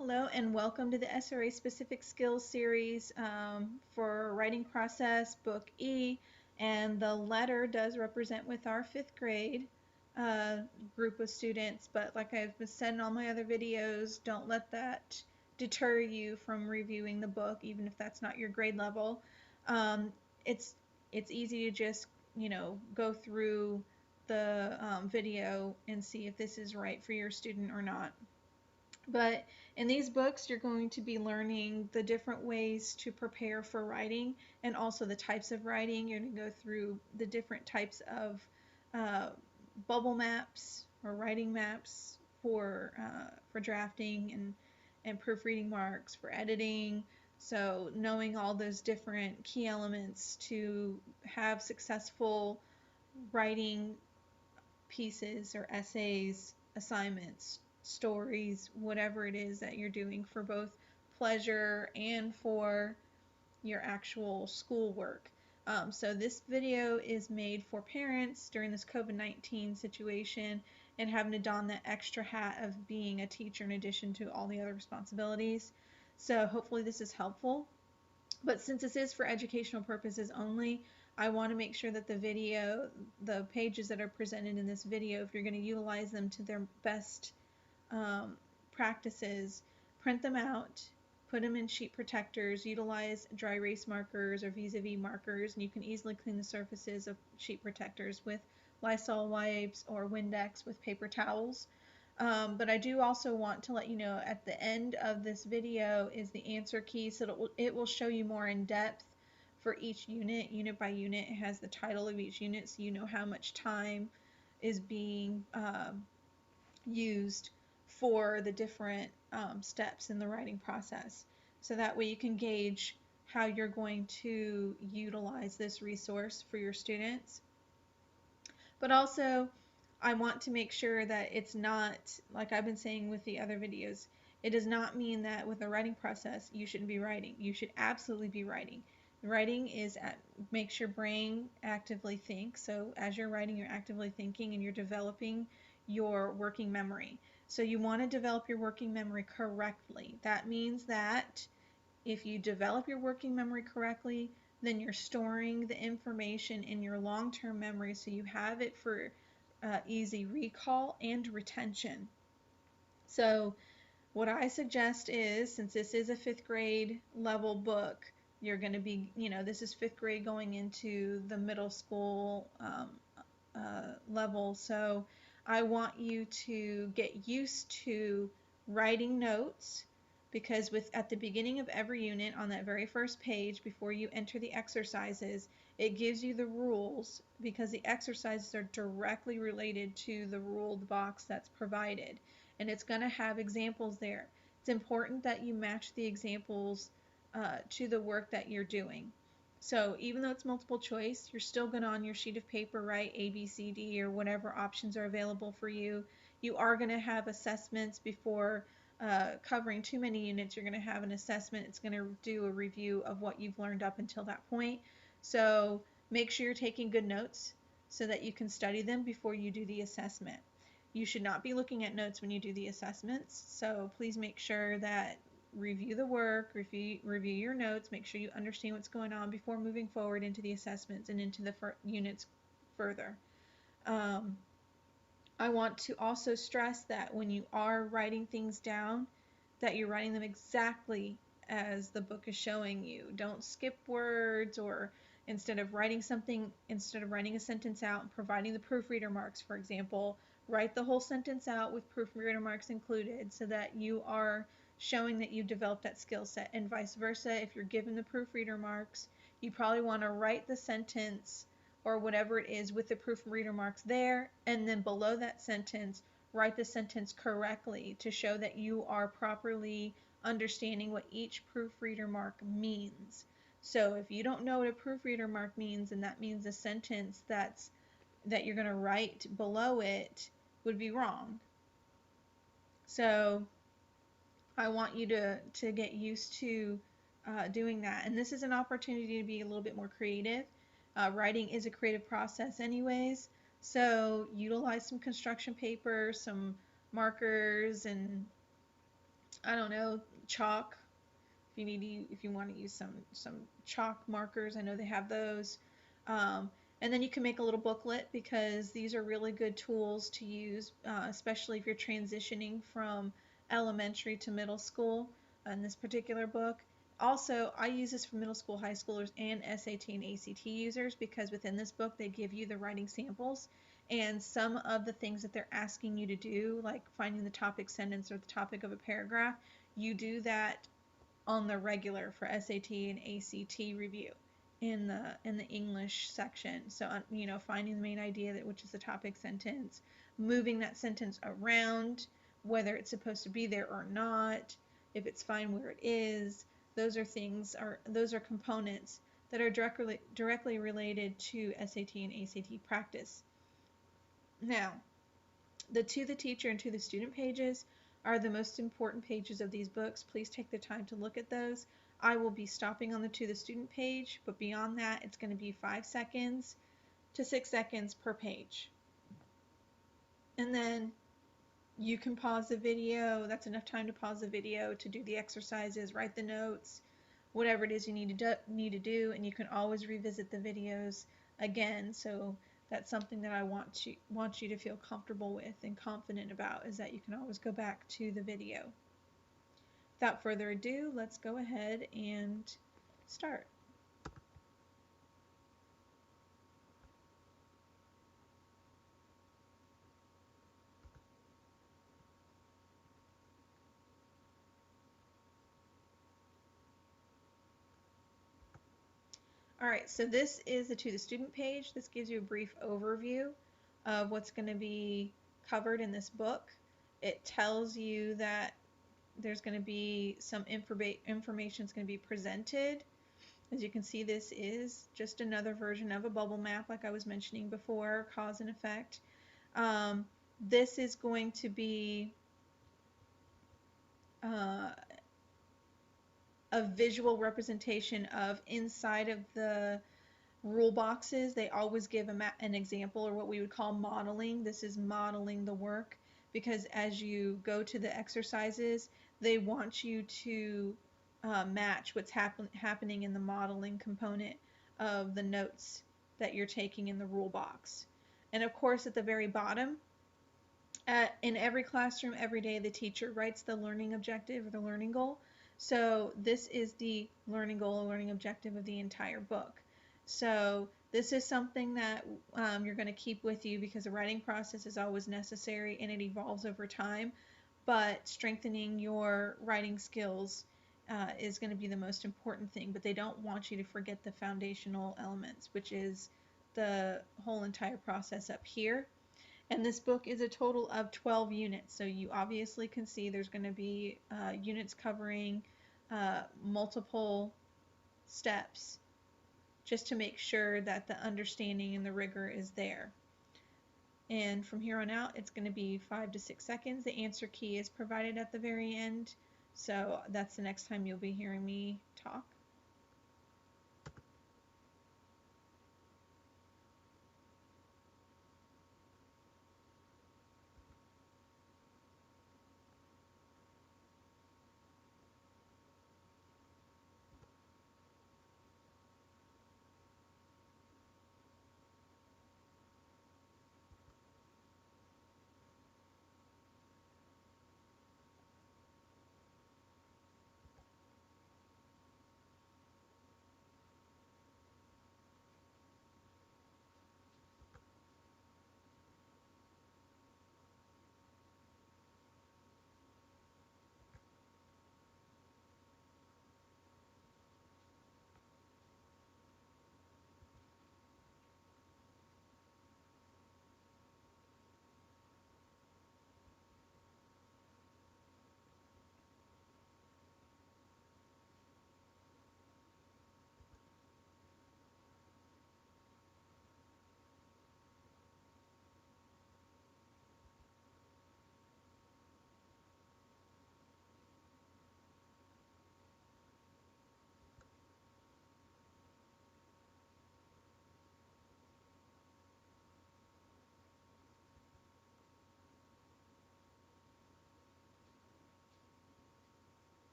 Hello and welcome to the SRA Specific Skills Series for Writing Process, Book E. And the letter does represent with our 5th grade uh, group of students, but like I've said in all my other videos, don't let that deter you from reviewing the book, even if that's not your grade level. Um, it's it's easy to just, go through the video and see if this is right for your student or not. But in these books, you're going to be learning the different ways to prepare for writing and also the types of writing. You're going to go through the different types of uh, bubble maps or writing maps for drafting and proofreading marks for editing. So knowing all those different key elements to have successful writing pieces or essays, assignments, stories, whatever it is that you're doing for both pleasure and for your actual schoolwork. So this video is made for parents during this COVID-19 situation and having to don that extra hat of being a teacher in addition to all the other responsibilities. So hopefully this is helpful. But since this is for educational purposes only, I want to make sure that the pages that are presented in this video, if you're going to utilize them to their best practices, print them out, put them in sheet protectors, utilize dry erase markers or vis-a-vis markers, and you can easily clean the surfaces of sheet protectors with Lysol wipes or Windex with paper towels. But I do also want to let you know at the end of this video is the answer key, so it will show you more in depth for each unit by unit. It has the title of each unit, so you know how much time is being used for the different steps in the writing process. So that way you can gauge how you're going to utilize this resource for your students. But also, I want to make sure that it's not, like I've been saying with the other videos, it does not mean that with the writing process you shouldn't be writing. You should absolutely be writing. Writing makes your brain actively think. So as you're writing, you're actively thinking and you're developing your working memory. So you want to develop your working memory correctly. That means that if you develop your working memory correctly, then you're storing the information in your long-term memory so you have it for easy recall and retention. So what I suggest is, since this is a 5th grade level book, you're going to be, this is 5th grade going into the middle school level. So I want you to get used to writing notes, because at the beginning of every unit on that very first page before you enter the exercises, it gives you the rules, because the exercises are directly related to the ruled box that's provided, and it's going to have examples there. It's important that you match the examples to the work that you're doing. So even though it's multiple choice, you're still going to on your sheet of paper write A, B, C, D, or whatever options are available for you. You are going to have assessments before covering too many units. You're going to have an assessment. It's going to do a review of what you've learned up until that point. So make sure you're taking good notes so that you can study them before you do the assessment. You should not be looking at notes when you do the assessments, so please make sure that review the work, review your notes, make sure you understand what's going on before moving forward into the assessments and into the units further. I want to also stress that when you are writing things down, that you're writing them exactly as the book is showing you. Don't skip words, or instead of writing a sentence out and providing the proofreader marks, for example, write the whole sentence out with proofreader marks included, so that you are showing that you've developed that skill set. And vice versa, if you're given the proofreader marks, you probably want to write the sentence or whatever it is with the proofreader marks there, and then below that sentence write the sentence correctly to show that you are properly understanding what each proofreader mark means. So if you don't know what a proofreader mark means, and that means the sentence that you're going to write below it would be wrong. So I want you to get used to doing that. And this is an opportunity to be a little bit more creative. Writing is a creative process anyways, so utilize some construction paper, some markers, and I don't know, chalk. If you want to use some chalk markers, I know they have those. Um, and then you can make a little booklet because these are really good tools to use, especially if you're transitioning from elementary to middle school in this particular book. Also, I use this for middle school, high schoolers, and SAT and ACT users because within this book they give you the writing samples and some of the things that they're asking you to do, like finding the topic sentence or the topic of a paragraph, you do that on the regular for SAT and ACT review in the English section. So you know, finding the main idea that which is the topic sentence, moving that sentence around, whether it's supposed to be there or not, if it's fine where it is. Those are components that are directly related to SAT and ACT practice. Now, the to the teacher and to the student pages are the most important pages of these books. Please take the time to look at those. I will be stopping on the to the student page, but beyond that, it's going to be 5 seconds to 6 seconds per page. And then you can pause the video. That's enough time to pause the video to do the exercises, write the notes, whatever it is you need to do, and you can always revisit the videos again. So that's something that I want you to feel comfortable with and confident about, is that you can always go back to the video. Without further ado, let's go ahead and start. All right, so this is the to the student page. This gives you a brief overview of what's going to be covered in this book. It tells you that there's going to be some information is going to be presented. As you can see, this is just another version of a bubble map, like I was mentioning before, cause and effect. This is going to be a visual representation of inside of the rule boxes. They always give an example, or what we would call modeling. This is modeling the work, because as you go to the exercises, they want you to match what's happening in the modeling component of the notes that you're taking in the rule box. And of course, at the very bottom, in every classroom, every day, the teacher writes the learning objective or the learning goal. So this is the learning goal or learning objective of the entire book. So this is something that you're going to keep with you, because the writing process is always necessary and it evolves over time. But strengthening your writing skills is going to be the most important thing. But they don't want you to forget the foundational elements, which is the whole entire process up here. And this book is a total of 12 units. So you obviously can see there's going to be units covering multiple steps, just to make sure that the understanding and the rigor is there. And from here on out, it's going to be 5 to 6 seconds. The answer key is provided at the very end. So that's the next time you'll be hearing me talk.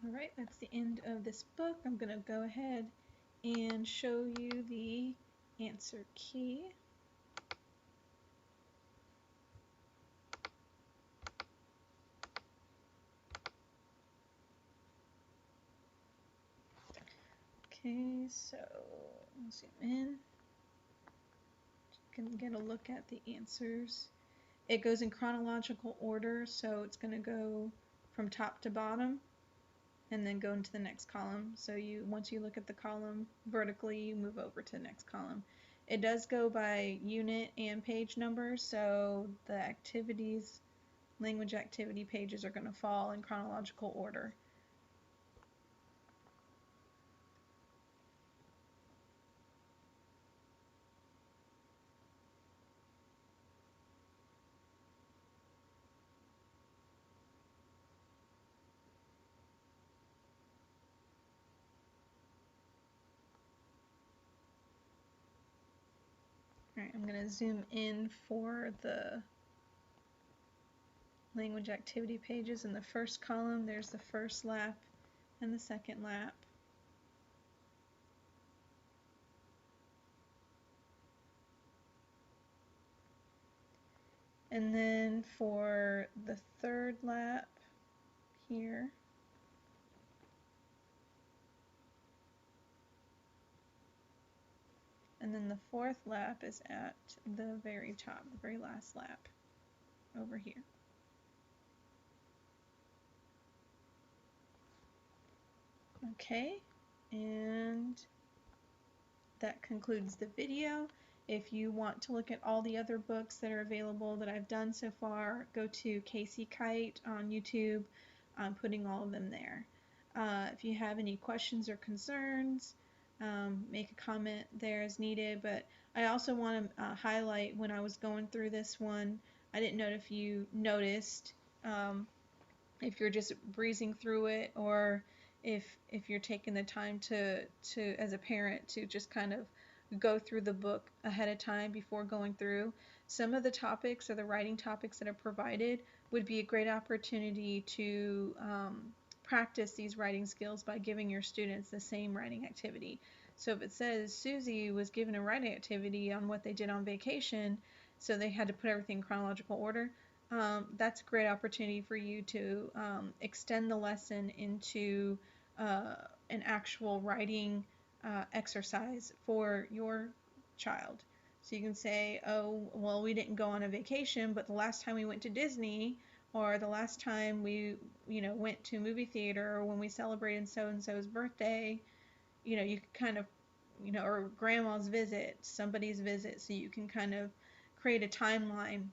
Alright, that's the end of this book. I'm going to go ahead and show you the answer key. Okay, so I'll zoom in. You can get a look at the answers. It goes in chronological order, so it's going to go from top to bottom and then go into the next column. So once you look at the column vertically, you move over to the next column. It does go by unit and page number, so the activities, language activity pages are going to fall in chronological order. Alright, I'm going to zoom in for the language activity pages. In the first column, there's the first lap and the second lap. And then for the third lap here, and then the fourth lap is at the very top, the very last lap over here. Okay, and that concludes the video. If you want to look at all the other books that are available that I've done so far, go to Casey Kite on YouTube. I'm putting all of them there. If you have any questions or concerns, make a comment there as needed. But I also want to highlight, when I was going through this one, I didn't know if you noticed, if you're just breezing through it, or if you're taking the time to as a parent to just kind of go through the book ahead of time before going through. Some of the topics or the writing topics that are provided would be a great opportunity to practice these writing skills by giving your students the same writing activity. So if it says Susie was given a writing activity on what they did on vacation, so they had to put everything in chronological order, that's a great opportunity for you to extend the lesson into an actual writing exercise for your child. So you can say, oh, well, we didn't go on a vacation, but the last time we went to Disney, or the last time we, went to a movie theater, or when we celebrated so-and-so's birthday, you can kind of, or grandma's visit, somebody's visit, so you can kind of create a timeline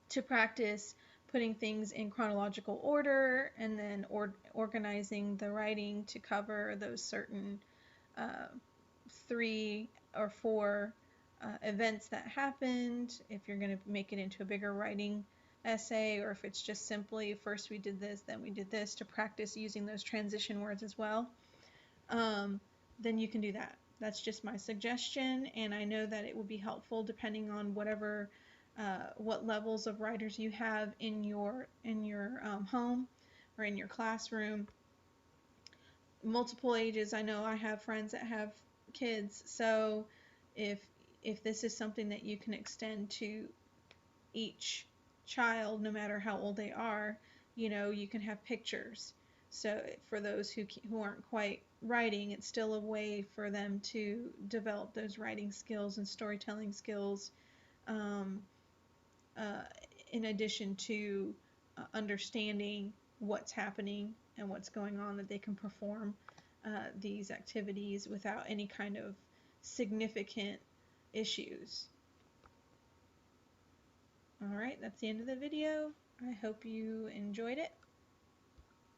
to practice putting things in chronological order, and then organizing the writing to cover those certain 3 or 4 events that happened, if you're going to make it into a bigger writing essay, or if it's just simply first we did this, then we did this, to practice using those transition words as well, then you can do that. That's just my suggestion, and I know that it will be helpful depending on what levels of writers you have in your home or in your classroom. Multiple ages. I know I have friends that have kids, so if this is something that you can extend to each child, no matter how old they are, you can have pictures. So for those who aren't quite writing, it's still a way for them to develop those writing skills and storytelling skills, in addition to understanding what's happening and what's going on, that they can perform these activities without any kind of significant issues. Alright, that's the end of the video. I hope you enjoyed it.